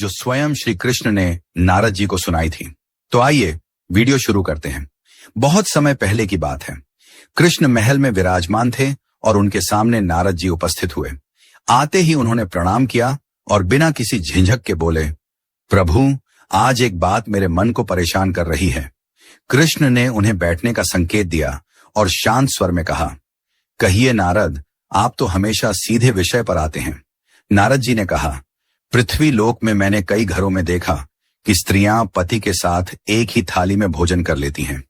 जो स्वयं श्री कृष्ण ने नारद जी को सुनाई थी। तो आइए वीडियो शुरू करते हैं। बहुत समय पहले की बात है। कृष्ण महल में विराजमान थे और उनके सामने नारद जी उपस्थित हुए। आते ही उन्होंने प्रणाम किया और बिना किसी झिझक के बोले, प्रभु, आज एक बात मेरे मन को परेशान कर रही है। कृष्ण ने उन्हें बैठने का संकेत दिया और शांत स्वर में कहा, कहिए नारद, आप तो हमेशा सीधे विषय पर आते हैं। नारद जी ने कहा, पृथ्वी लोक में मैंने कई घरों में देखा कि स्त्रियां पति के साथ एक ही थाली में भोजन कर लेती हैं।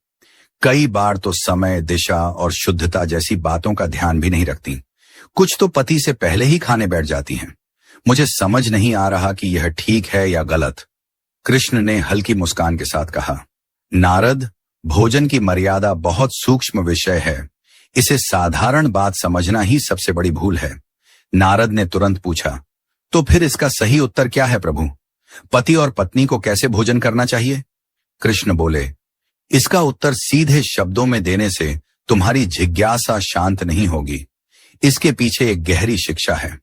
कई बार तो समय, दिशा और शुद्धता जैसी बातों का ध्यान भी नहीं रखती। कुछ तो पति से पहले ही खाने बैठ जाती हैं। मुझे समझ नहीं आ रहा कि यह ठीक है या गलत। कृष्ण ने हल्की मुस्कान के साथ कहा, नारद, भोजन की मर्यादा बहुत सूक्ष्म विषय है। इसे साधारण बात समझना ही सबसे बड़ी भूल है। नारद ने तुरंत पूछा, तो फिर इसका सही उत्तर क्या है प्रभु? पति और पत्नी को कैसे भोजन करना चाहिए? कृष्ण बोले, इसका उत्तर सीधे शब्दों में देने से तुम्हारी जिज्ञासा शांत नहीं होगी। इसके पीछे एक गहरी शिक्षा है।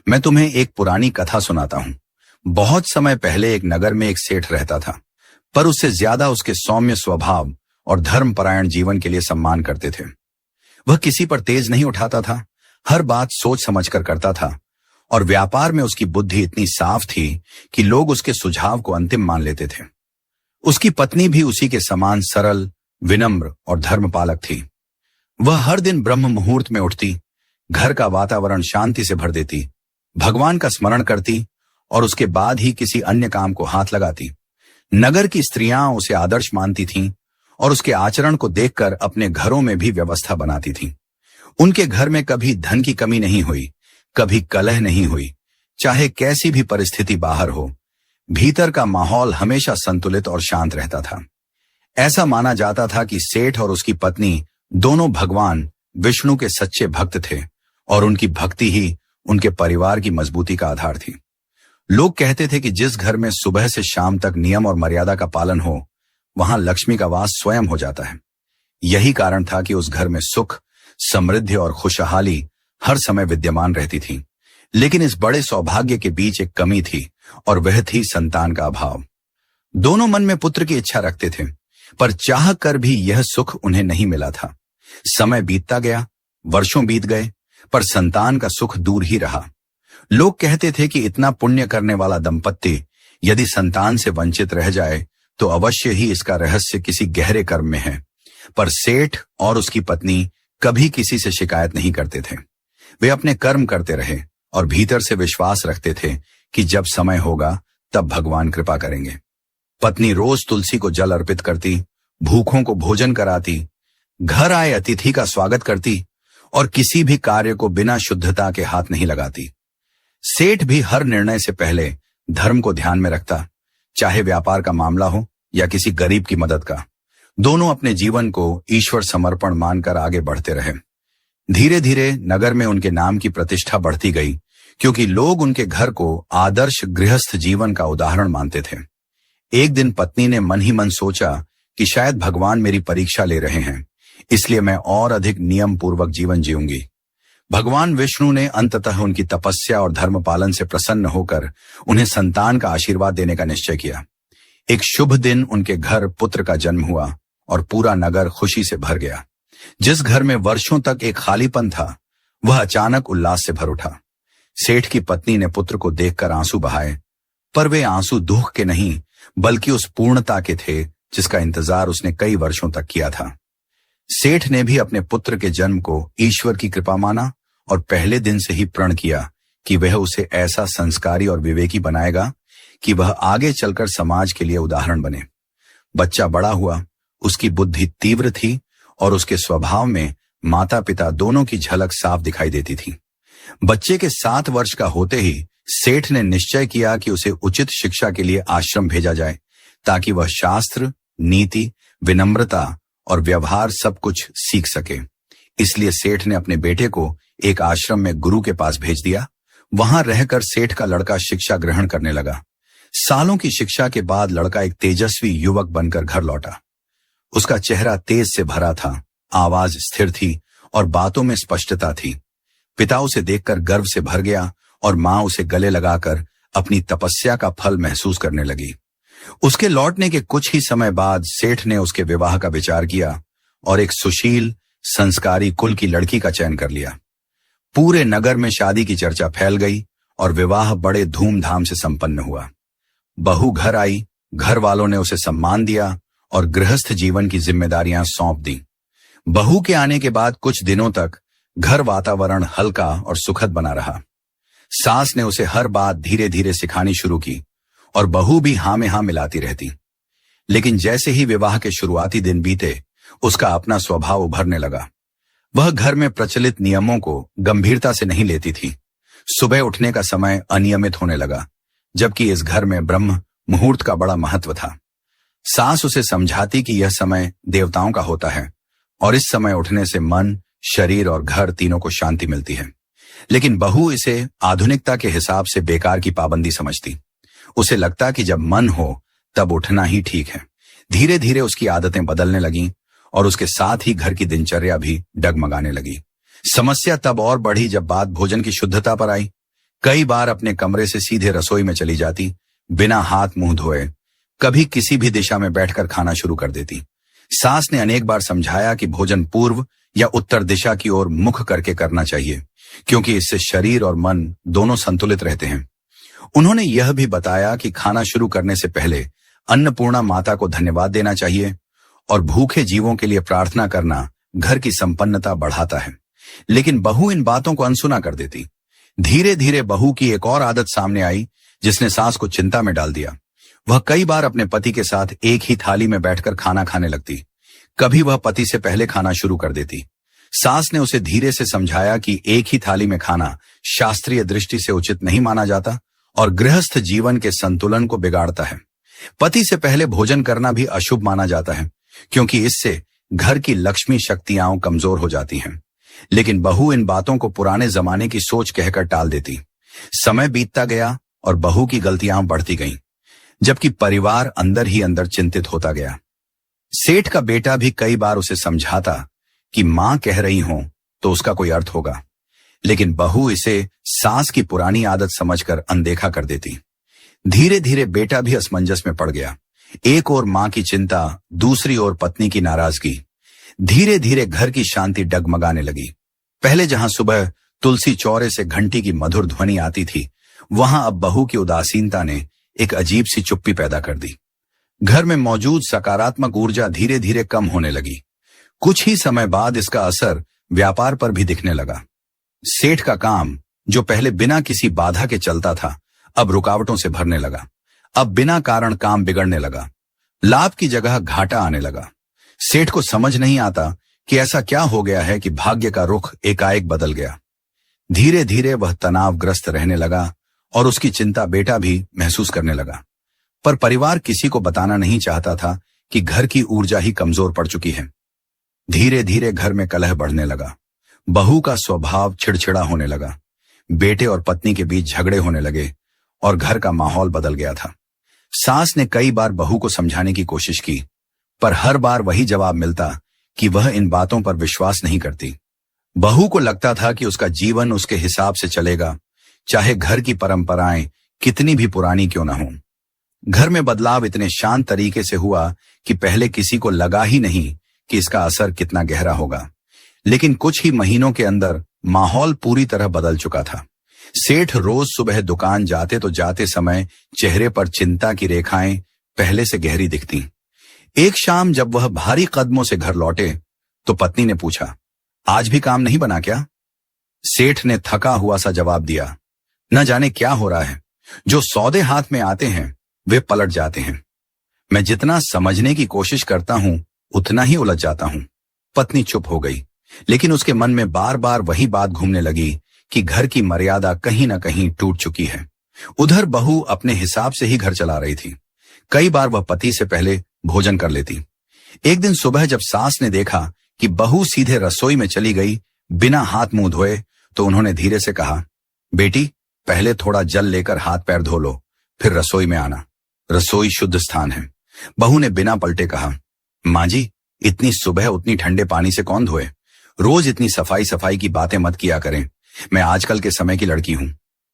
मैं तुम्हें एक पुरानी कथा सुनाता हूं। बहुत समय पहले एक नगर में एक सेठ रहता था, पर उससे ज्यादा उसके सौम्य स्वभाव और धर्मपरायण जीवन के लिए सम्मान करते थे। वह किसी पर तेज नहीं उठाता था, हर बात सोच समझकर करता था और व्यापार में उसकी बुद्धि इतनी साफ थी कि लोग उसके सुझाव को अंतिम मान लेते थे। उसकी पत्नी भी उसी के समान सरल, विनम्र और धर्मपालक थी। वह हर दिन ब्रह्म मुहूर्त में उठती, घर का वातावरण शांति से भर देती, भगवान का स्मरण करती और उसके बाद ही किसी अन्य काम को हाथ लगाती। नगर की स्त्रियां उसे आदर्श मानती थीं और उसके आचरण को देखकर अपने घरों में भी व्यवस्था बनाती थीं। उनके घर में कभी धन की कमी नहीं हुई, कभी कलह नहीं हुई, चाहे कैसी भी परिस्थिति बाहर हो। भीतर का माहौल हमेशा संतुलित और शांत रहता था। ऐसा माना जाता था कि सेठ और उसकी पत्नी दोनों भगवान विष्णु के सच्चे भक्त थे और उनकी भक्ति ही उनके परिवार की मजबूती का आधार थी। लोग कहते थे कि जिस घर में सुबह से शाम तक नियम और मर्यादा का पालन हो, वहां लक्ष्मी का वास स्वयं हो जाता है। यही कारण था कि उस घर में सुख, समृद्धि और खुशहाली हर समय विद्यमान रहती थी। लेकिन इस बड़े सौभाग्य के बीच एक कमी थी और वह थी संतान का अभाव। दोनों मन में पुत्र की इच्छा रखते थे, पर चाह कर भी यह सुख उन्हें नहीं मिला था। समय बीतता गया, वर्षों बीत गए, पर संतान का सुख दूर ही रहा। लोग कहते थे कि इतना पुण्य करने वाला दंपत्ति यदि संतान से वंचित रह जाए तो अवश्य ही इसका रहस्य किसी गहरे कर्म में है। पर सेठ और उसकी पत्नी कभी किसी से शिकायत नहीं करते थे। वे अपने कर्म करते रहे और भीतर से विश्वास रखते थे कि जब समय होगा तब भगवान कृपा करेंगे। पत्नी रोज तुलसी को जल अर्पित करती, भूखों को भोजन कराती, घर आए अतिथि का स्वागत करती और किसी भी कार्य को बिना शुद्धता के हाथ नहीं लगाती। सेठ भी हर निर्णय से पहले धर्म को ध्यान में रखता, चाहे व्यापार का मामला हो या किसी गरीब की मदद का। दोनों अपने जीवन को ईश्वर समर्पण मानकर आगे बढ़ते रहे। धीरे धीरे नगर में उनके नाम की प्रतिष्ठा बढ़ती गई, क्योंकि लोग उनके घर को आदर्श गृहस्थ जीवन का उदाहरण मानते थे। एक दिन पत्नी ने मन ही मन सोचा कि शायद भगवान मेरी परीक्षा ले रहे हैं, इसलिए मैं और अधिक नियम पूर्वक जीवन जीऊंगी। भगवान विष्णु ने अंततः उनकी तपस्या और धर्म पालन से प्रसन्न होकर उन्हें संतान का आशीर्वाद देने का निश्चय किया। एक शुभ दिन उनके घर पुत्र का जन्म हुआ और पूरा नगर खुशी से भर गया। जिस घर में वर्षों तक एक खालीपन था, वह अचानक उल्लास से भर उठा। सेठ की पत्नी ने पुत्र को देखकर आंसू बहाए, पर वे आंसू दुख के नहीं बल्कि उस पूर्णता के थे जिसका इंतजार उसने कई वर्षों तक किया था। सेठ ने भी अपने पुत्र के जन्म को ईश्वर की कृपा माना और पहले दिन से ही प्रण किया कि वह उसे ऐसा संस्कारी और विवेकी बनाएगा कि वह आगे चलकर समाज के लिए उदाहरण बने। बच्चा बड़ा हुआ, उसकी बुद्धि तीव्र थी और उसके स्वभाव में माता पिता दोनों की झलक साफ दिखाई देती थी। बच्चे के 7 वर्ष का होते ही सेठ ने निश्चय किया कि उसे उचित शिक्षा के लिए आश्रम भेजा जाए, ताकि वह शास्त्र, नीति, विनम्रता और व्यवहार सब कुछ सीख सके। इसलिए सेठ ने अपने बेटे को एक आश्रम में गुरु के पास भेज दिया। वहां रहकर सेठ का लड़का शिक्षा ग्रहण करने लगा। सालों की शिक्षा के बाद लड़का एक तेजस्वी युवक बनकर घर लौटा। उसका चेहरा तेज से भरा था, आवाज स्थिर थी और बातों में स्पष्टता थी। पिता उसे देखकर गर्व से भर गया और मां उसे गले लगाकर अपनी तपस्या का फल महसूस करने लगी। उसके लौटने के कुछ ही समय बाद सेठ ने उसके विवाह का विचार किया और एक सुशील संस्कारी कुल की लड़की का चयन कर लिया। पूरे नगर में शादी की चर्चा फैल गई और विवाह बड़े धूमधाम से संपन्न हुआ। बहू घर आई, घर वालों ने उसे सम्मान दिया और गृहस्थ जीवन की जिम्मेदारियां सौंप दी। बहू के आने के बाद कुछ दिनों तक घर वातावरण हल्का और सुखद बना रहा। सास ने उसे हर बात धीरे धीरे सिखानी शुरू की और बहू भी हाँ में हाँ मिलाती रहती। लेकिन जैसे ही विवाह के शुरुआती दिन बीते, उसका अपना स्वभाव उभरने लगा। वह घर में प्रचलित नियमों को गंभीरता से नहीं लेती थी। सुबह उठने का समय अनियमित होने लगा, जबकि इस घर में ब्रह्म मुहूर्त का बड़ा महत्व था। सास उसे समझाती कि यह समय देवताओं का होता है और इस समय उठने से मन, शरीर और घर तीनों को शांति मिलती है। लेकिन बहू इसे आधुनिकता के हिसाब से बेकार की पाबंदी समझती। उसे लगता कि जब मन हो तब उठना ही ठीक है। धीरे धीरे उसकी आदतें बदलने लगीं और उसके साथ ही घर की दिनचर्या भी डगमगाने लगी। समस्या तब और बढ़ी जब बात भोजन की शुद्धता पर आई। कई बार अपने कमरे से सीधे रसोई में चली जाती, बिना हाथ मुंह धोए। कभी किसी भी दिशा में बैठकर खाना शुरू कर देती। सास ने अनेक बार समझाया कि भोजन पूर्व या उत्तर दिशा की ओर मुख करके करना चाहिए, क्योंकि इससे शरीर और मन दोनों संतुलित रहते हैं। उन्होंने यह भी बताया कि खाना शुरू करने से पहले अन्नपूर्णा माता को धन्यवाद देना चाहिए और भूखे जीवों के लिए प्रार्थना करना घर की संपन्नता बढ़ाता है। लेकिन बहू इन बातों को अनसुना कर देती। धीरे धीरे बहू की एक और आदत सामने आई जिसने सास को चिंता में डाल दिया। वह कई बार अपने पति के साथ एक ही थाली में बैठकर खाना खाने लगती। कभी वह पति से पहले खाना शुरू कर देती। सास ने उसे धीरे से समझाया कि एक ही थाली में खाना शास्त्रीय दृष्टि से उचित नहीं माना जाता और गृहस्थ जीवन के संतुलन को बिगाड़ता है। पति से पहले भोजन करना भी अशुभ माना जाता है, क्योंकि इससे घर की लक्ष्मी शक्तियां कमजोर हो जाती हैं। लेकिन बहू इन बातों को पुराने जमाने की सोच कहकर टाल देती। समय बीतता गया और बहू की गलतियां बढ़ती गईं, जबकि परिवार अंदर ही अंदर चिंतित होता गया। सेठ का बेटा भी कई बार उसे समझाता कि मां कह रही हो तो उसका कोई अर्थ होगा, लेकिन बहू इसे सास की पुरानी आदत समझकर अनदेखा कर देती। धीरे धीरे बेटा भी असमंजस में पड़ गया। एक ओर मां की चिंता, दूसरी ओर पत्नी की नाराजगी। धीरे धीरे घर की शांति डगमगाने लगी। पहले जहां सुबह तुलसी चौरे से घंटी की मधुर ध्वनि आती थी, वहां अब बहू की उदासीनता ने एक अजीब सी चुप्पी पैदा कर दी। घर में मौजूद सकारात्मक ऊर्जा धीरे धीरे कम होने लगी। कुछ ही समय बाद इसका असर व्यापार पर भी दिखने लगा। सेठ का काम, जो पहले बिना किसी बाधा के चलता था, अब रुकावटों से भरने लगा। अब बिना कारण काम बिगड़ने लगा। लाभ की जगह घाटा आने लगा। सेठ को समझ नहीं आता कि ऐसा क्या हो गया है कि भाग्य का रुख एकाएक बदल गया। धीरे धीरे वह तनावग्रस्त रहने लगा और उसकी चिंता बेटा भी महसूस करने लगा। पर परिवार किसी को बताना नहीं चाहता था कि घर की ऊर्जा ही कमजोर पड़ चुकी है। धीरे धीरे घर में कलह बढ़ने लगा। बहू का स्वभाव चिड़चिड़ा होने लगा। बेटे और पत्नी के बीच झगड़े होने लगे और घर का माहौल बदल गया था। सास ने कई बार बहू को समझाने की कोशिश की, पर हर बार वही जवाब मिलता कि वह इन बातों पर विश्वास नहीं करती। बहू को लगता था कि उसका जीवन उसके हिसाब से चलेगा, चाहे घर की परंपराएं कितनी भी पुरानी क्यों न हों। घर में बदलाव इतने शांत तरीके से हुआ कि पहले किसी को लगा ही नहीं कि इसका असर कितना गहरा होगा। लेकिन कुछ ही महीनों के अंदर माहौल पूरी तरह बदल चुका था। सेठ रोज सुबह दुकान जाते तो जाते समय चेहरे पर चिंता की रेखाएं पहले से गहरी दिखती। एक शाम जब वह भारी कदमों से घर लौटे तो पत्नी ने पूछा, आज भी काम नहीं बना क्या? सेठ ने थका हुआ सा जवाब दिया, न जाने क्या हो रहा है। जो सौदे हाथ में आते हैं वे पलट जाते हैं। मैं जितना समझने की कोशिश करता हूं उतना ही उलझ जाता हूं। पत्नी चुप हो गई, लेकिन उसके मन में बार बार वही बात घूमने लगी कि घर की मर्यादा कहीं न कहीं टूट चुकी है। उधर बहू अपने हिसाब से ही घर चला रही थी। कई बार वह पति से पहले भोजन कर लेती। एक दिन सुबह जब सास ने देखा कि बहू सीधे रसोई में चली गई बिना हाथ मुंह धोए, तो उन्होंने धीरे से कहा, बेटी, पहले थोड़ा जल लेकर हाथ पैर धो लो, फिर रसोई में आना। रसोई शुद्ध स्थान है। बहू ने बिना पलटे कहा, माँ जी, इतनी सुबह उतनी ठंडे पानी से कौन धोए? रोज इतनी सफाई सफाई की बातें मत किया करें। मैं आजकल के समय की लड़की हूं।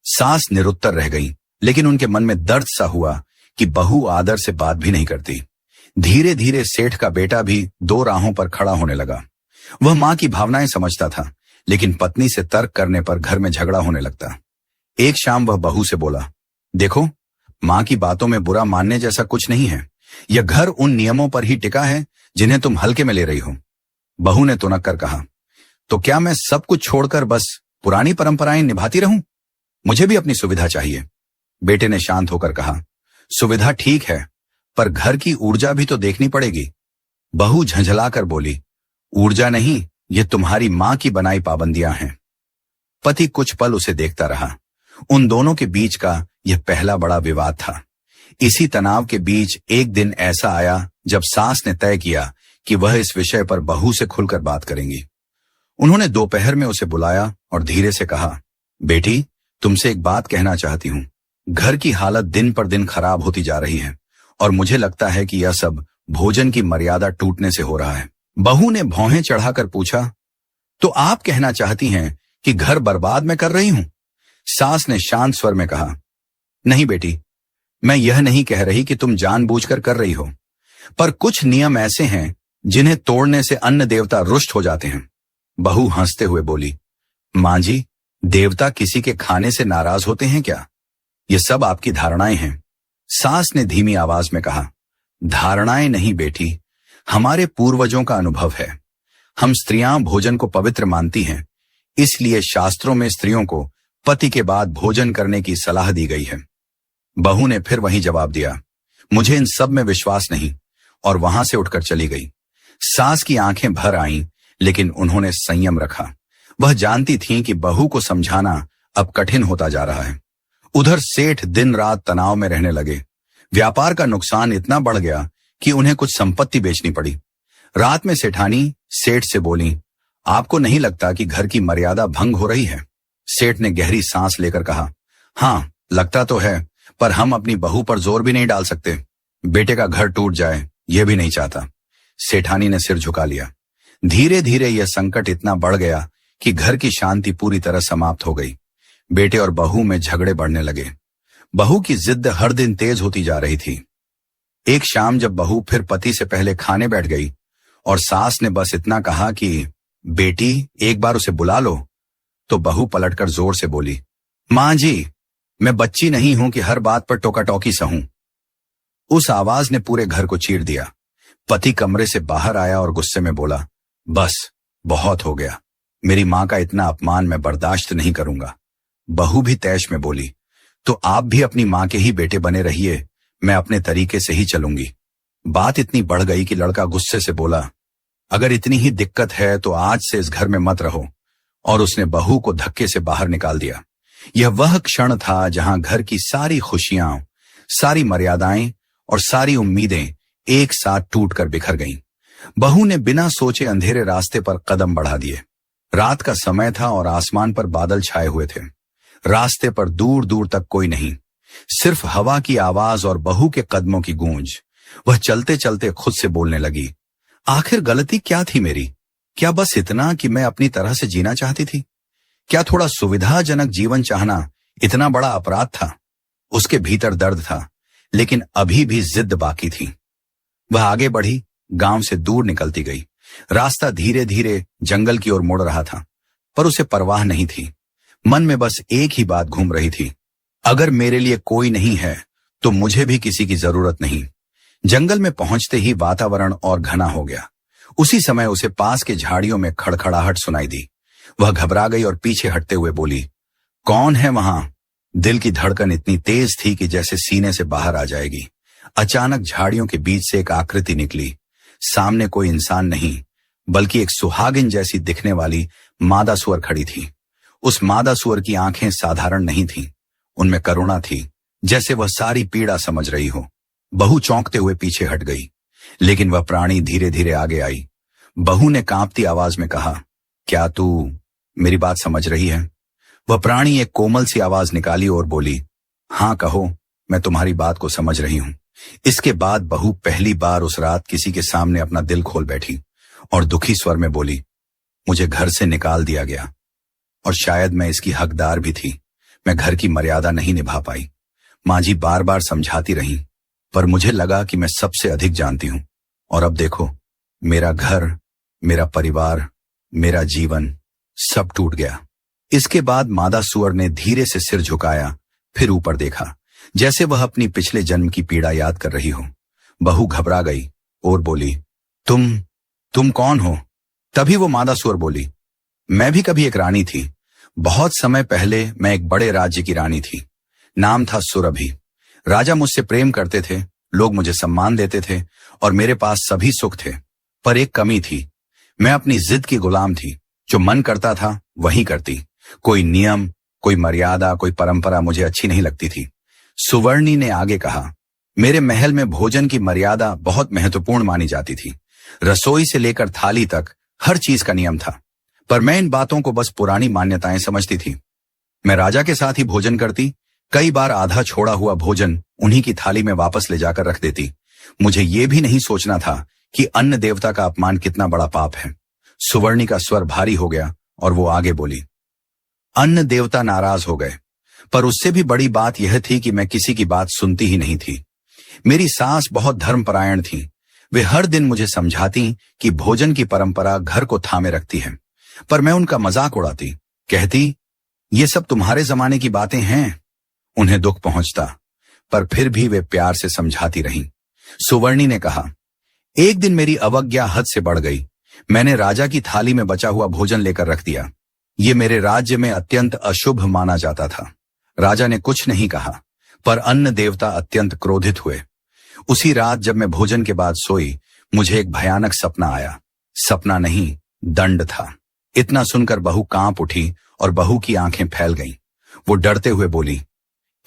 सास निरुत्तर रह गई लेकिन उनके मन में दर्द सा हुआ कि बहू आदर से बात भी नहीं करती। धीरे धीरे सेठ का बेटा भी दो राहों पर खड़ा होने लगा। वह मां की भावनाएं समझता था, लेकिन पत्नी से तर्क करने पर घर में झगड़ा होने लगता। एक शाम वह बहू से बोला, देखो, मां की बातों में बुरा मानने जैसा कुछ नहीं है। यह घर उन नियमों पर ही टिका है जिन्हें तुम हल्के में ले रही हो। बहू ने तुनक कर कहा, तो क्या मैं सब कुछ छोड़कर बस पुरानी परंपराएं निभाती रहूं? मुझे भी अपनी सुविधा चाहिए। बेटे ने शांत होकर कहा, सुविधा ठीक है, पर घर की ऊर्जा भी तो देखनी पड़ेगी। बहू झंझलाकर बोली, ऊर्जा नहीं, ये तुम्हारी मां की बनाई पाबंदियां हैं। पति कुछ पल उसे देखता रहा। उन दोनों के बीच का यह पहला बड़ा विवाद था। इसी तनाव के बीच एक दिन ऐसा आया जब सास ने तय किया कि वह इस विषय पर बहू से खुलकर बात करेंगी। उन्होंने दोपहर में उसे बुलाया और धीरे से कहा, बेटी, तुमसे एक बात कहना चाहती हूं। घर की हालत दिन पर दिन खराब होती जा रही है और मुझे लगता है कि यह सब भोजन की मर्यादा टूटने से हो रहा है। बहू ने भौहें चढ़ाकर पूछा, तो आप कहना चाहती हैं कि घर बर्बाद मैं कर रही हूं? सास ने शांत स्वर में कहा, नहीं बेटी, मैं यह नहीं कह रही कि तुम जानबूझकर कर रही हो, पर कुछ नियम ऐसे हैं जिन्हें तोड़ने से अन्न देवता रुष्ट हो जाते हैं। बहू हंसते हुए बोली, मां जी, देवता किसी के खाने से नाराज होते हैं क्या? ये सब आपकी धारणाएं हैं। सास ने धीमी आवाज में कहा, धारणाएं नहीं बेटी, हमारे पूर्वजों का अनुभव है। हम स्त्रियां भोजन को पवित्र मानती हैं, इसलिए शास्त्रों में स्त्रियों को पति के बाद भोजन करने की सलाह दी गई है। बहू ने फिर वही जवाब दिया, मुझे इन सब में विश्वास नहीं, और वहां से उठकर चली गई। सास की आंखें भर आईं, लेकिन उन्होंने संयम रखा। वह जानती थीं कि बहू को समझाना अब कठिन होता जा रहा है। उधर सेठ दिन रात तनाव में रहने लगे। व्यापार का नुकसान इतना बढ़ गया कि उन्हें कुछ संपत्ति बेचनी पड़ी। रात में सेठानी सेठ से बोली, आपको नहीं लगता कि घर की मर्यादा भंग हो रही है? सेठ ने गहरी सांस लेकर कहा, हाँ, लगता तो है, पर हम अपनी बहू पर जोर भी नहीं डाल सकते। बेटे का घर टूट जाए, यह भी नहीं चाहता। सेठानी ने सिर झुका लिया। धीरे धीरे यह संकट इतना बढ़ गया कि घर की शांति पूरी तरह समाप्त हो गई। बेटे और बहू में झगड़े बढ़ने लगे। बहू की जिद हर दिन तेज होती जा रही थी। एक शाम जब बहू फिर पति से पहले खाने बैठ गई और सास ने बस इतना कहा कि बेटी, एक बार उसे बुला लो, तो बहू पलटकर जोर से बोली, मां जी, मैं बच्ची नहीं हूं कि हर बात पर टोका टोकी सहूं। उस आवाज ने पूरे घर को चीर दिया। पति कमरे से बाहर आया और गुस्से में बोला, बस बहुत हो गया, मेरी मां का इतना अपमान मैं बर्दाश्त नहीं करूंगा। बहू भी तैश में बोली, तो आप भी अपनी मां के ही बेटे बने रहिए, मैं अपने तरीके से ही चलूंगी। बात इतनी बढ़ गई कि लड़का गुस्से से बोला, अगर इतनी ही दिक्कत है तो आज से इस घर में मत रहो, और उसने बहू को धक्के से बाहर निकाल दिया। यह वह क्षण था जहां घर की सारी खुशियां, सारी मर्यादाएं और सारी उम्मीदें एक साथ टूटकर बिखर गईं। बहू ने बिना सोचे अंधेरे रास्ते पर कदम बढ़ा दिए। रात का समय था और आसमान पर बादल छाए हुए थे। रास्ते पर दूर दूर तक कोई नहीं, सिर्फ हवा की आवाज और बहू के कदमों की गूंज। वह चलते चलते खुद से बोलने लगी, आखिर गलती क्या थी मेरी? क्या बस इतना कि मैं अपनी तरह से जीना चाहती थी? क्या थोड़ा सुविधाजनक जीवन चाहना इतना बड़ा अपराध था? उसके भीतर दर्द था, लेकिन अभी भी जिद बाकी थी। वह आगे बढ़ी, गांव से दूर निकलती गई। रास्ता धीरे धीरे जंगल की ओर मुड़ रहा था, पर उसे परवाह नहीं थी। मन में बस एक ही बात घूम रही थी, अगर मेरे लिए कोई नहीं है तो मुझे भी किसी की जरूरत नहीं। जंगल में पहुंचते ही वातावरण और घना हो गया। उसी समय उसे पास के झाड़ियों में खड़खड़ाहट सुनाई दी। वह घबरा गई और पीछे हटते हुए बोली, कौन है वहां? दिल की धड़कन इतनी तेज थी कि जैसे सीने से बाहर आ जाएगी। अचानक झाड़ियों के बीच से एक आकृति निकली। सामने कोई इंसान नहीं, बल्कि एक सुहागिन जैसी दिखने वाली मादा सुअर खड़ी थी। उस मादा सुअर की आंखें साधारण नहीं थीं, उनमें करुणा थी, जैसे वह सारी पीड़ा समझ रही हो। बहू चौंकते हुए पीछे हट गई, लेकिन वह प्राणी धीरे धीरे आगे आई। बहू ने कांपती आवाज में कहा, क्या तू मेरी बात समझ रही है? वह प्राणी एक कोमल सी आवाज निकाली और बोली, हाँ कहो, मैं तुम्हारी बात को समझ रही हूं। इसके बाद बहू पहली बार उस रात किसी के सामने अपना दिल खोल बैठी और दुखी स्वर में बोली, मुझे घर से निकाल दिया गया और शायद मैं इसकी हकदार भी थी। मैं घर की मर्यादा नहीं निभा पाई। माँ जी बार बार समझाती रही, पर मुझे लगा कि मैं सबसे अधिक जानती हूं। और अब देखो, मेरा घर, मेरा परिवार, मेरा जीवन सब टूट गया। इसके बाद मादा सुअर ने धीरे से सिर झुकाया, फिर ऊपर देखा, जैसे वह अपनी पिछले जन्म की पीड़ा याद कर रही हो। बहू घबरा गई और बोली, तुम कौन हो? तभी वो मादा सुअर बोली, मैं भी कभी एक रानी थी। बहुत समय पहले मैं एक बड़े राज्य की रानी थी। नाम था सुरभि। राजा मुझसे प्रेम करते थे, लोग मुझे सम्मान देते थे और मेरे पास सभी सुख थे। पर एक कमी थी, मैं अपनी जिद की गुलाम थी। जो मन करता था वही करती। कोई नियम, कोई मर्यादा, कोई परंपरा मुझे अच्छी नहीं लगती थी। सुवर्णी ने आगे कहा, मेरे महल में भोजन की मर्यादा बहुत महत्वपूर्ण मानी जाती थी। रसोई से लेकर थाली तक हर चीज का नियम था। पर मैं इन बातों को बस पुरानी मान्यताएं समझती थी। मैं राजा के साथ ही भोजन करती, कई बार आधा छोड़ा हुआ भोजन उन्हीं की थाली में वापस ले जाकर रख देती। मुझे ये भी नहीं सोचना था कि अन्न देवता का अपमान कितना बड़ा पाप है। सुवर्णी का स्वर भारी हो गया और वो आगे बोली, अन्न देवता नाराज हो गए, पर उससे भी बड़ी बात यह थी कि मैं किसी की बात सुनती ही नहीं थी। मेरी सास बहुत धर्मपरायण थी। वे हर दिन मुझे समझाती कि भोजन की परंपरा घर को थामे रखती है, पर मैं उनका मजाक उड़ाती, कहती, ये सब तुम्हारे जमाने की बातें हैं। उन्हें दुख पहुंचता, पर फिर भी वे प्यार से समझाती रहीं। सुवर्णी ने कहा, एक दिन मेरी अवज्ञा हद से बढ़ गई। मैंने राजा की थाली में बचा हुआ भोजन लेकर रख दिया। ये मेरे राज्य में अत्यंत अशुभ माना जाता था। राजा ने कुछ नहीं कहा, पर अन्न देवता अत्यंत क्रोधित हुए। उसी रात जब मैं भोजन के बाद सोई, मुझे एक भयानक सपना आया। सपना नहीं, दंड था। इतना सुनकर बहू कांप उठी और बहू की आंखें फैल गईं। वो डरते हुए बोली,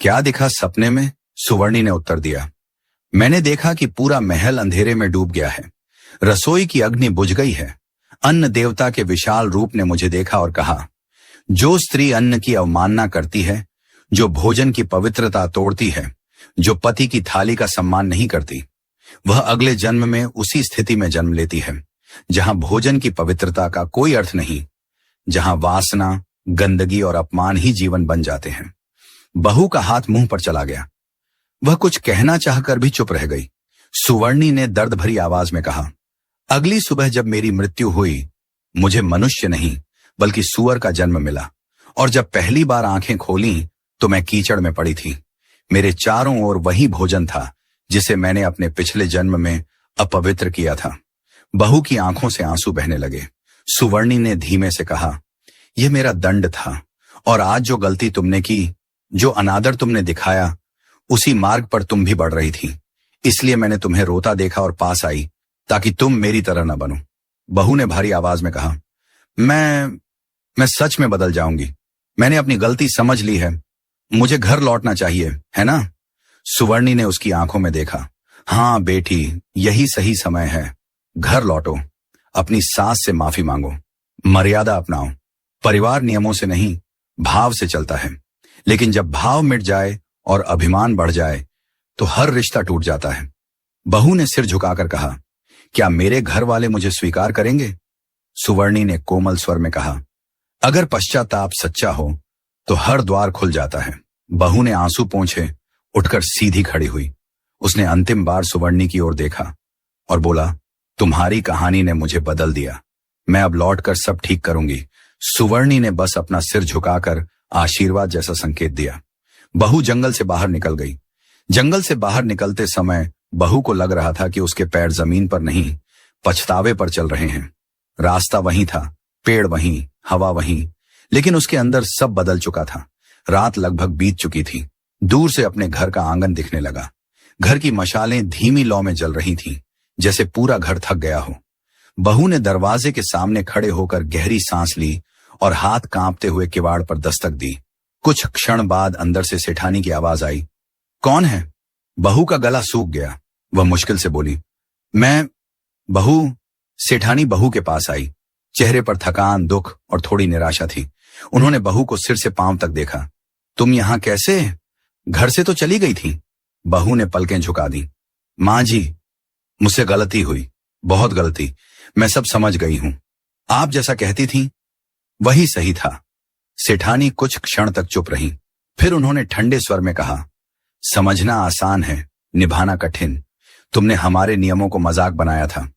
क्या दिखा सपने में? सुवर्णी ने उत्तर दिया, मैंने देखा कि पूरा महल अंधेरे में डूब गया है। रसोई की अग्नि बुझ गई है। अन्न देवता के विशाल रूप ने मुझे देखा और कहा, जो स्त्री अन्न की अवमानना करती है, जो भोजन की पवित्रता तोड़ती है, जो पति की थाली का सम्मान नहीं करती, वह अगले जन्म में उसी स्थिति में जन्म लेती है जहां भोजन की पवित्रता का कोई अर्थ नहीं, जहां वासना, गंदगी और अपमान ही जीवन बन जाते हैं। बहू का हाथ मुंह पर चला गया। वह कुछ कहना चाहकर भी चुप रह गई। सुवर्णी ने दर्द भरी आवाज में कहा, अगली सुबह जब मेरी मृत्यु हुई, मुझे मनुष्य नहीं बल्कि सुअर का जन्म मिला, और जब पहली बार आंखें खोली तो मैं कीचड़ में पड़ी थी। मेरे चारों ओर वही भोजन था जिसे मैंने अपने पिछले जन्म में अपवित्र किया था। बहू की आंखों से आंसू बहने लगे। सुवर्णी ने धीमे से कहा, यह मेरा दंड था, और आज जो गलती तुमने की, जो अनादर तुमने दिखाया, उसी मार्ग पर तुम भी बढ़ रही थी। इसलिए मैंने तुम्हें रोता देखा और पास आई, ताकि तुम मेरी तरह न बनो। बहू ने भारी आवाज में कहा, मैं सच में बदल जाऊंगी। मैंने अपनी गलती समझ ली है। मुझे घर लौटना चाहिए, है ना? सुवर्णी ने उसकी आंखों में देखा। हाँ बेटी, यही सही समय है। घर लौटो, अपनी सास से माफी मांगो, मर्यादा अपनाओ। परिवार नियमों से नहीं, भाव से चलता है। लेकिन जब भाव मिट जाए और अभिमान बढ़ जाए तो हर रिश्ता टूट जाता है। बहू ने सिर झुकाकर कहा, क्या मेरे घर वाले मुझे स्वीकार करेंगे? सुवर्णी ने कोमल स्वर में कहा, अगर पश्चाताप सच्चा हो तो हर द्वार खुल जाता है। बहू ने आंसू पोंछे उठकर सीधी खड़ी हुई। उसने अंतिम बार सुवर्णी की ओर देखा और बोला, तुम्हारी कहानी ने मुझे बदल दिया। मैं अब लौटकर सब ठीक करूंगी। सुवर्णी ने बस अपना सिर झुकाकर आशीर्वाद जैसा संकेत दिया। बहू जंगल से बाहर निकल गई। जंगल से बाहर निकलते समय बहू को लग रहा था कि उसके पैर जमीन पर नहीं, पछतावे पर चल रहे हैं। रास्ता वहीं था, पेड़ वहीं, हवा वहीं, लेकिन उसके अंदर सब बदल चुका था। रात लगभग बीत चुकी थी। दूर से अपने घर का आंगन दिखने लगा। घर की मशालें धीमी लौ में जल रही थीं, जैसे पूरा घर थक गया हो। बहू ने दरवाजे के सामने खड़े होकर गहरी सांस ली और हाथ कांपते हुए किवाड़ पर दस्तक दी। कुछ क्षण बाद अंदर से सेठानी की आवाज आई, कौन है? बहू का गला सूख गया। वह मुश्किल से बोली, मैं। बहू। सेठानी बहू के पास आई। चेहरे पर थकान, दुख और थोड़ी निराशा थी। उन्होंने बहू को सिर से पांव तक देखा। तुम यहां कैसे? घर से तो चली गई थी। बहू ने पलकें झुका दी। मां जी, मुझसे गलती हुई, बहुत गलती। मैं सब समझ गई हूं। आप जैसा कहती थी वही सही था। सेठानी कुछ क्षण तक चुप रही। फिर उन्होंने ठंडे स्वर में कहा, समझना आसान है, निभाना कठिन। तुमने हमारे नियमों को मजाक बनाया था।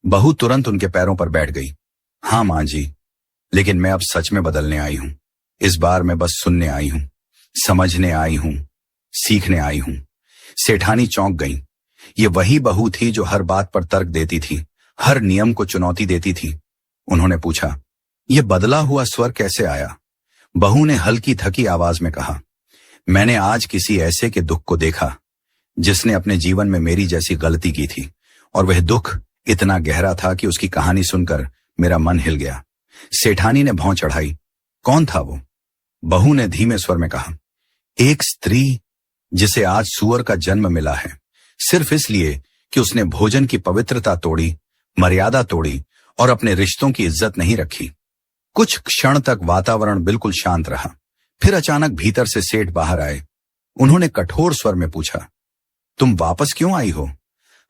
बहू तुरंत उनके पैरों पर बैठ गई। हाँ मां जी, लेकिन मैं अब सच में बदलने आई हूं। इस बार मैं बस सुनने आई हूं, समझने आई हूं, सीखने आई हूं। सेठानी चौंक गई। ये वही बहू थी जो हर बात पर तर्क देती थी, हर नियम को चुनौती देती थी। उन्होंने पूछा, यह बदला हुआ स्वर कैसे आया? बहू ने हल्की थकी आवाज में कहा, मैंने आज किसी ऐसे के दुख को देखा जिसने अपने जीवन में मेरी जैसी गलती की थी, और वह दुख इतना गहरा था कि उसकी कहानी सुनकर मेरा मन हिल गया। सेठानी ने भौं चढ़ाई। कौन था वो? बहू ने धीमे स्वर में कहा, एक स्त्री जिसे आज सूअर का जन्म मिला है, सिर्फ इसलिए कि उसने भोजन की पवित्रता तोड़ी, मर्यादा तोड़ी और अपने रिश्तों की इज्जत नहीं रखी। कुछ क्षण तक वातावरण बिल्कुल शांत रहा। फिर अचानक भीतर से सेठ बाहर आए। उन्होंने कठोर स्वर में पूछा, तुम वापस क्यों आई हो?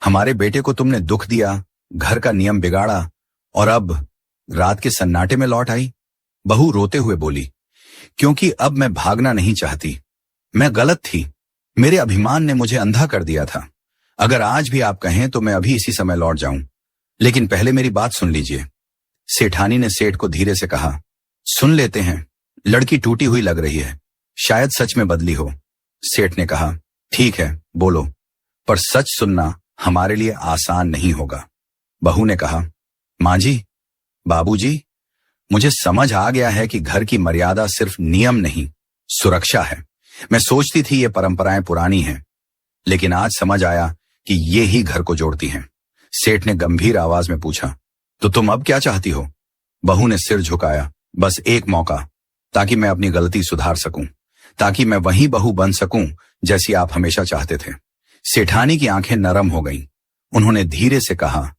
हमारे बेटे को तुमने दुख दिया, घर का नियम बिगाड़ा, और अब रात के सन्नाटे में लौट आई। बहू रोते हुए बोली, क्योंकि अब मैं भागना नहीं चाहती। मैं गलत थी, मेरे अभिमान ने मुझे अंधा कर दिया था। अगर आज भी आप कहें तो मैं अभी इसी समय लौट जाऊं, लेकिन पहले मेरी बात सुन लीजिए। सेठानी ने सेठ को धीरे से कहा, सुन लेते हैं, लड़की टूटी हुई लग रही है, शायद सच में बदली हो। सेठ ने कहा, ठीक है बोलो, पर सच सुनना हमारे लिए आसान नहीं होगा। बहू ने कहा, मां जी, बाबूजी, मुझे समझ आ गया है कि घर की मर्यादा सिर्फ नियम नहीं, सुरक्षा है। मैं सोचती थी ये परंपराएं पुरानी हैं, लेकिन आज समझ आया कि ये ही घर को जोड़ती हैं। सेठ ने गंभीर आवाज में पूछा, तो तुम अब क्या चाहती हो? बहू ने सिर झुकाया, बस एक मौका, ताकि मैं अपनी गलती सुधार सकूं, ताकि मैं वही बहू बन सकूं जैसी आप हमेशा चाहते थे। सेठानी की आंखें नरम हो गईं। उन्होंने धीरे से कहा,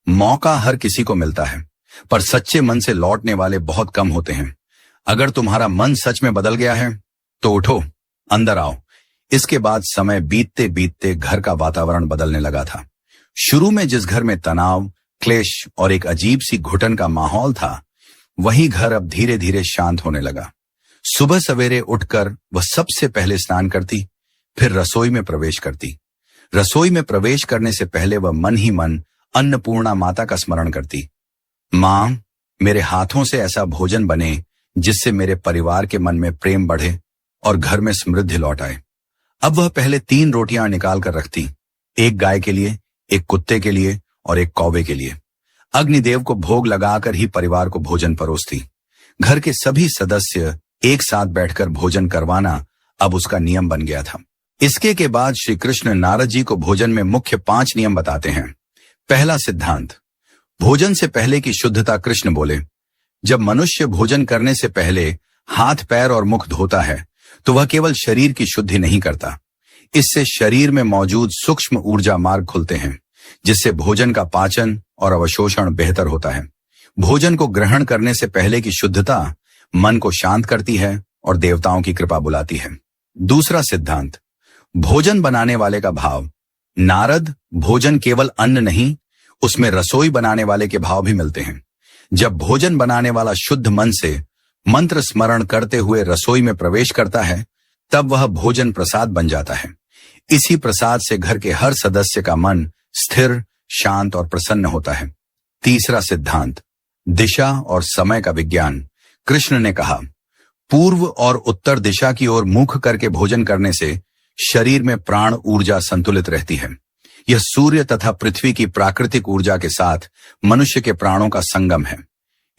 मौका हर किसी को मिलता है, पर सच्चे मन से लौटने वाले बहुत कम होते हैं। अगर तुम्हारा मन सच में बदल गया है तो उठो, अंदर आओ। इसके बाद समय बीतते बीतते घर का वातावरण बदलने लगा था। शुरू में जिस घर में तनाव, क्लेश और एक अजीब सी घुटन का माहौल था, वही घर अब धीरे धीरे शांत होने लगा। सुबह सवेरे उठकर वह सबसे पहले स्नान करती, फिर रसोई में प्रवेश करती। रसोई में प्रवेश करने से पहले वह मन ही मन अन्नपूर्णा माता का स्मरण करती। मां, मेरे हाथों से ऐसा भोजन बने जिससे मेरे परिवार के मन में प्रेम बढ़े और घर में समृद्धि लौट आए। अब वह पहले 3 रोटियां निकाल कर रखती, एक गाय के लिए, एक कुत्ते के लिए और एक कौवे के लिए। अग्निदेव को भोग लगाकर ही परिवार को भोजन परोसती। घर के सभी सदस्य एक साथ बैठकर भोजन करवाना अब उसका नियम बन गया था। इसके के बाद श्री कृष्ण नारद जी को भोजन में मुख्य 5 नियम बताते हैं। पहला सिद्धांत, भोजन से पहले की शुद्धता। कृष्ण बोले, जब मनुष्य भोजन करने से पहले हाथ, पैर और मुख धोता है तो वह केवल शरीर की शुद्धि नहीं करता, इससे शरीर में मौजूद सूक्ष्म ऊर्जा मार्ग खुलते हैं, जिससे भोजन का पाचन और अवशोषण बेहतर होता है। भोजन को ग्रहण करने से पहले की शुद्धता मन को शांत करती है और देवताओं की कृपा बुलाती है। दूसरा सिद्धांत, भोजन बनाने वाले का भाव। नारद, भोजन केवल अन्न नहीं, उसमें रसोई बनाने वाले के भाव भी मिलते हैं। जब भोजन बनाने वाला शुद्ध मन से मंत्र स्मरण करते हुए रसोई में प्रवेश करता है, तब वह भोजन प्रसाद बन जाता है। इसी प्रसाद से घर के हर सदस्य का मन स्थिर, शांत और प्रसन्न होता है। तीसरा सिद्धांत, दिशा और समय का विज्ञान। कृष्ण ने कहा, पूर्व और उत्तर दिशा की ओर मुख करके भोजन करने से शरीर में प्राण ऊर्जा संतुलित रहती है। यह सूर्य तथा पृथ्वी की प्राकृतिक ऊर्जा के साथ मनुष्य के प्राणों का संगम है।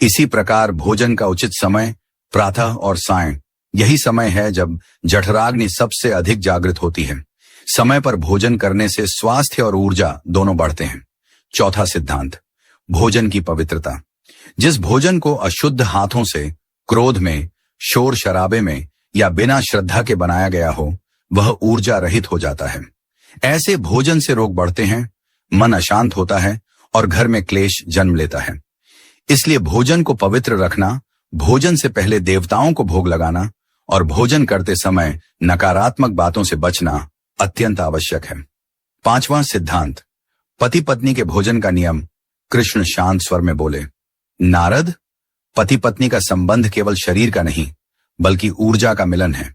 इसी प्रकार भोजन का उचित समय प्रातः और सायं, यही समय है जब जठराग्नि सबसे अधिक जागृत होती है। समय पर भोजन करने से स्वास्थ्य और ऊर्जा दोनों बढ़ते हैं। चौथा सिद्धांत, भोजन की पवित्रता। जिस भोजन को अशुद्ध हाथों से, क्रोध में, शोर शराबे में या बिना श्रद्धा के बनाया गया हो, वह ऊर्जा रहित हो जाता है। ऐसे भोजन से रोग बढ़ते हैं, मन अशांत होता है और घर में क्लेश जन्म लेता है। इसलिए भोजन को पवित्र रखना, भोजन से पहले देवताओं को भोग लगाना और भोजन करते समय नकारात्मक बातों से बचना अत्यंत आवश्यक है। पांचवां सिद्धांत, पति पत्नी के भोजन का नियम। कृष्ण शांत स्वर में बोले, नारद, पति पत्नी का संबंध केवल शरीर का नहीं बल्कि ऊर्जा का मिलन है।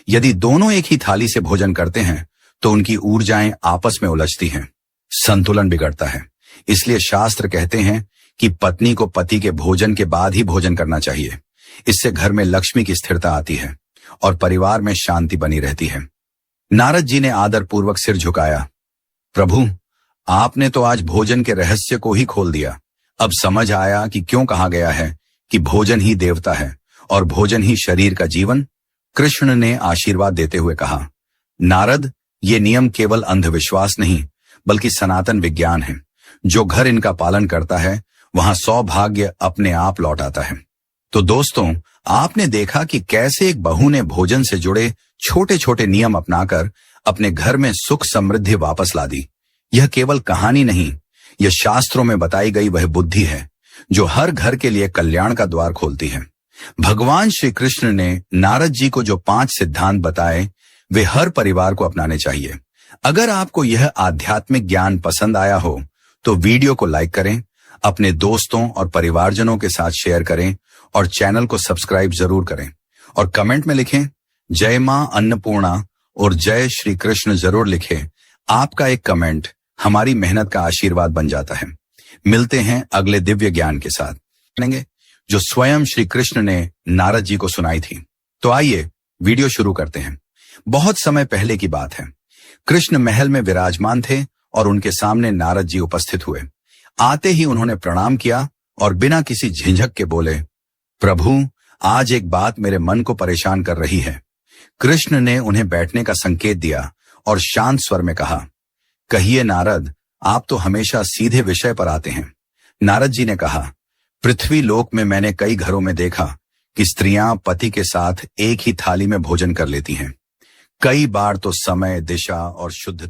यदि दोनों एक ही थाली से भोजन करते हैं तो उनकी ऊर्जाएं आपस में उलझती हैं, संतुलन बिगड़ता है। इसलिए शास्त्र कहते हैं कि पत्नी को पति के भोजन के बाद ही भोजन करना चाहिए। इससे घर में लक्ष्मी की स्थिरता आती है और परिवार में शांति बनी रहती है। नारद जी ने आदर पूर्वक सिर झुकाया। प्रभु, आपने तो आज भोजन के रहस्य को ही खोल दिया। अब समझ आया कि क्यों कहा गया है कि भोजन ही देवता है और भोजन ही शरीर का जीवन। कृष्ण ने आशीर्वाद देते हुए कहा, नारद, ये नियम केवल अंधविश्वास नहीं बल्कि सनातन विज्ञान है। जो घर इनका पालन करता है वहां सौभाग्य अपने आप लौट आता है। तो दोस्तों, आपने देखा कि कैसे एक बहू ने भोजन से जुड़े छोटे छोटे नियम अपनाकर अपने घर में सुख समृद्धि वापस ला दी। यह केवल कहानी नहीं, यह शास्त्रों में बताई गई वह बुद्धि है जो हर घर के लिए कल्याण का द्वार खोलती है। भगवान श्री कृष्ण ने नारद जी को जो 5 सिद्धांत बताए वे हर परिवार को अपनाने चाहिए। अगर आपको यह आध्यात्मिक ज्ञान पसंद आया हो तो वीडियो को लाइक करें, अपने दोस्तों और परिवारजनों के साथ शेयर करें और चैनल को सब्सक्राइब जरूर करें और कमेंट में लिखें जय मां अन्नपूर्णा और जय श्री कृष्ण जरूर लिखें। आपका एक कमेंट हमारी मेहनत का आशीर्वाद बन जाता है। मिलते हैं अगले दिव्य ज्ञान के साथ जो स्वयं श्री कृष्ण ने नारद जी को सुनाई थी। तो आइए वीडियो शुरू करते हैं। बहुत समय पहले की बात है। कृष्ण महल में विराजमान थे और उनके सामने नारद जी उपस्थित हुए। आते ही उन्होंने प्रणाम किया और बिना किसी झिझक के बोले, प्रभु, आज एक बात मेरे मन को परेशान कर रही है। कृष्ण ने उन्हें बैठने का संकेत दिया और शांत स्वर में कहा, कहिए नारद, आप तो हमेशा सीधे विषय पर आते हैं। नारद जी ने कहा, पृथ्वी लोक में मैंने कई घरों में देखा कि स्त्रियां पति के साथ एक ही थाली में भोजन कर लेती हैं। कई बार तो समय, दिशा और शुद्धता